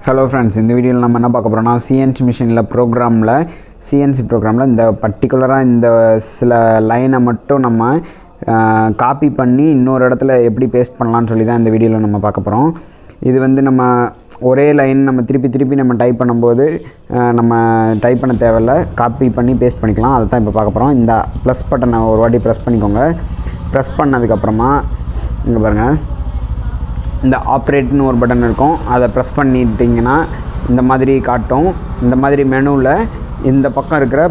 Hello friends, இந்த வீடியோவில் நம்ம என்ன பார்க்க போகிறோம்னா சிஎன்சி மிஷினில் சிஎன்சி ப்ரோக்ராமில் இந்த பர்டிகுலராக இந்த சில லைனை மட்டும் நம்ம காப்பி பண்ணி இன்னொரு இடத்துல எப்படி பேஸ்ட் பண்ணலான்னு சொல்லி தான் இந்த வீடியோவில் நம்ம பார்க்க போகிறோம். இது வந்து நம்ம ஒரே லைன் நம்ம திருப்பி நம்ம டைப் பண்ணும்போது நம்ம டைப் பண்ண தேவையில்லை, காப்பி பண்ணி பேஸ்ட் பண்ணிக்கலாம். அதை தான் இப்போ பார்க்க போகிறோம். இந்த ப்ளஸ் பட்டனை ஒரு வாட்டி ப்ரெஸ் பண்ணிக்கோங்க. ப்ரெஸ் பண்ணதுக்கப்புறமா இங்கே பாருங்கள், இந்த ஆப்ரேட்னு ஒரு பட்டன் இருக்கும். அதை ப்ரெஸ் பண்ணிட்டிங்கன்னா இந்த மாதிரி காட்டும். இந்த மாதிரி மெனுவில் இந்த பக்கம் இருக்கிற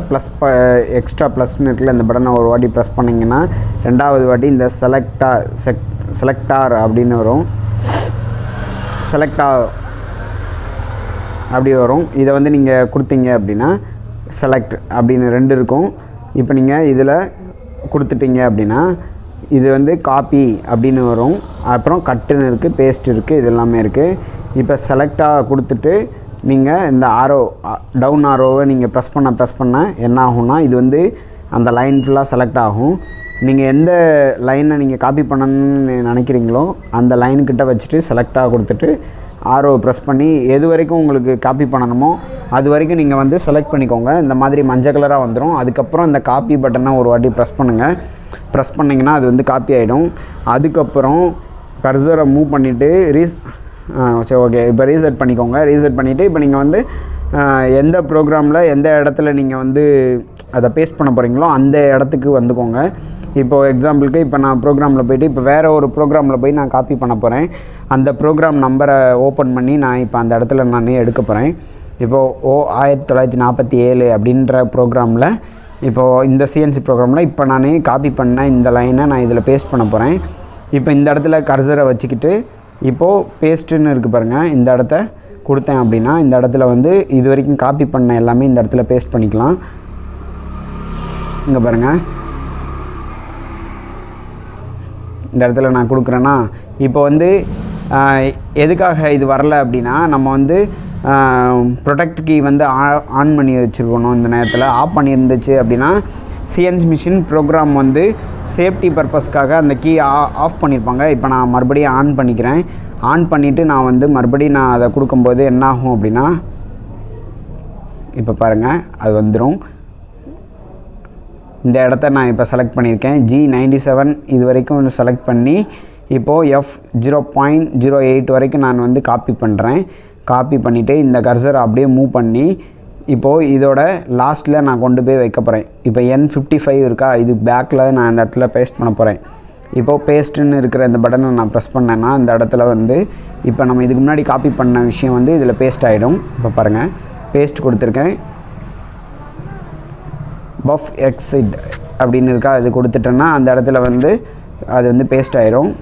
எக்ஸ்ட்ரா ப்ளஸ்ன்னு இருக்குல்ல, இந்த பட்டனை ஒரு வாட்டி ப்ரெஸ் பண்ணிங்கன்னா ரெண்டாவது வாட்டி இந்த செலக்டார் அப்படின்னு வரும். செலக்டார் அப்படி வரும். இதை வந்து நீங்கள் கொடுத்தீங்க அப்படின்னா செலக்ட் அப்படின்னு 2 இருக்கும். இப்போ நீங்கள் இதில் கொடுத்துட்டீங்க அப்படின்னா இது வந்து காப்பி அப்படின்னு வரும். அப்புறம் கட்டுன்னு இருக்குது, பேஸ்ட் இருக்குது, இது எல்லாமே இருக்குது. இப்போ செலக்டாக கொடுத்துட்டு நீங்கள் இந்த டவுன் ஆரோவை நீங்கள் ப்ரெஸ் பண்ண என்ன ஆகும்னா இது வந்து அந்த லைன் ஃபுல்லாக செலக்ட் ஆகும். நீங்கள் எந்த லைனை நீங்கள் காப்பி பண்ணணும்னு நினைக்கிறீங்களோ அந்த லைனுக்கிட்ட வச்சுட்டு செலக்டாக கொடுத்துட்டு ஆரோவை ப்ரெஸ் பண்ணி எது வரைக்கும் உங்களுக்கு காப்பி பண்ணணுமோ அது வரைக்கும் நீங்கள் வந்து செலக்ட் பண்ணிக்கோங்க. இந்த மாதிரி மஞ்சள் கலராக வந்துடும். அதுக்கப்புறம் இந்த காப்பி பட்டனை ஒரு வாட்டி ப்ரெஸ் பண்ணுங்கள். ப்ரெஸ் பண்ணிங்கன்னா அது வந்து காப்பி ஆகிடும். அதுக்கப்புறம் கர்சரை மூவ் பண்ணிவிட்டு சரி ஓகே, இப்போ ரீசெட் பண்ணிக்கோங்க. ரீசெட் பண்ணிவிட்டு இப்போ நீங்கள் வந்து எந்த ப்ரோக்ராமில் எந்த இடத்துல நீங்கள் வந்து அதை பேஸ்ட் பண்ண போகிறீங்களோ அந்த இடத்துக்கு வந்துக்கோங்க. இப்போது எக்ஸாம்பிளுக்கு இப்போ நான் ப்ரோக்ராமில் போய்ட்டு இப்போ வேறு ஒரு ப்ரோக்ராமில் போய் நான் காப்பி பண்ண போகிறேன். அந்த ப்ரோக்ராம் நம்பரை ஓப்பன் பண்ணி நான் இப்போ அந்த இடத்துல நான் எடுக்க போகிறேன். இப்போது 1947 அப்படின்ற ப்ரோக்ராமில் இப்போது இந்த சிஎன்சி ப்ரோக்ராமில் இப்போ நான் காப்பி பண்ண இந்த லைனை நான் இதில் பேஸ்ட் பண்ண போகிறேன். இப்போ இந்த இடத்துல கர்சரை வச்சுக்கிட்டு இப்போது பேஸ்ட்டுன்னு இருக்குது பாருங்கள், இந்த இடத்த கொடுத்தேன் அப்படின்னா இந்த இடத்துல வந்து இது வரைக்கும் காப்பி பண்ண எல்லாமே இந்த இடத்துல பேஸ்ட் பண்ணிக்கலாம். இங்கே பாருங்கள், இந்த இடத்துல நான் கொடுக்குறேன்னா இப்போ வந்து எதுக்காக இது வரலை அப்படின்னா நம்ம வந்து ப்ரொடெக்ட் கீ வந்து ஆன் பண்ணி வச்சுருக்கணும். இந்த நேரத்தில் ஆஃப் பண்ணியிருந்துச்சு அப்படின்னா சிஎன்சி மிஷின் ப்ரோக்ராம் வந்து சேஃப்டி பர்பஸ்க்காக அந்த கீ ஆஃப் பண்ணியிருப்பாங்க. இப்போ நான் மறுபடியும் ஆன் பண்ணிக்கிறேன். ஆன் பண்ணிவிட்டு நான் வந்து மறுபடியும் நான் அதை கொடுக்கும்போது என்ன ஆகும் அப்படின்னா இப்போ பாருங்கள் அது வந்துடும். இந்த இடத்த நான் இப்போ செலக்ட் பண்ணியிருக்கேன். G97 இது வரைக்கும் செலக்ட் பண்ணி இப்போது F0.08 வரைக்கும் நான் வந்து காப்பி பண்ணுறேன். காப்பி பண்ணிவிட்டு இந்த கர்சரை அப்படியே மூவ் பண்ணி இப்போது இதோட லாஸ்ட்டில் நான் கொண்டு போய் வைக்க போகிறேன். இப்போ N55 இருக்கா, இது பேக்கில் நான் இந்த இடத்துல பேஸ்ட் பண்ண போகிறேன். இப்போது பேஸ்ட்டுன்னு இருக்கிற இந்த பட்டனை நான் ப்ரெஸ் பண்ணேன்னா இந்த இடத்துல வந்து இப்போ நம்ம இதுக்கு முன்னாடி காப்பி பண்ண விஷயம் வந்து இதில் பேஸ்ட் ஆகிடும். இப்போ பாருங்கள், பேஸ்ட் கொடுத்துருக்கேன். பஃப் எக்ஸிட் அப்படின்னு இருக்கா, அது கொடுத்துட்டேன்னா அந்த இடத்துல வந்து அது வந்து பேஸ்ட் ஆகிரும்.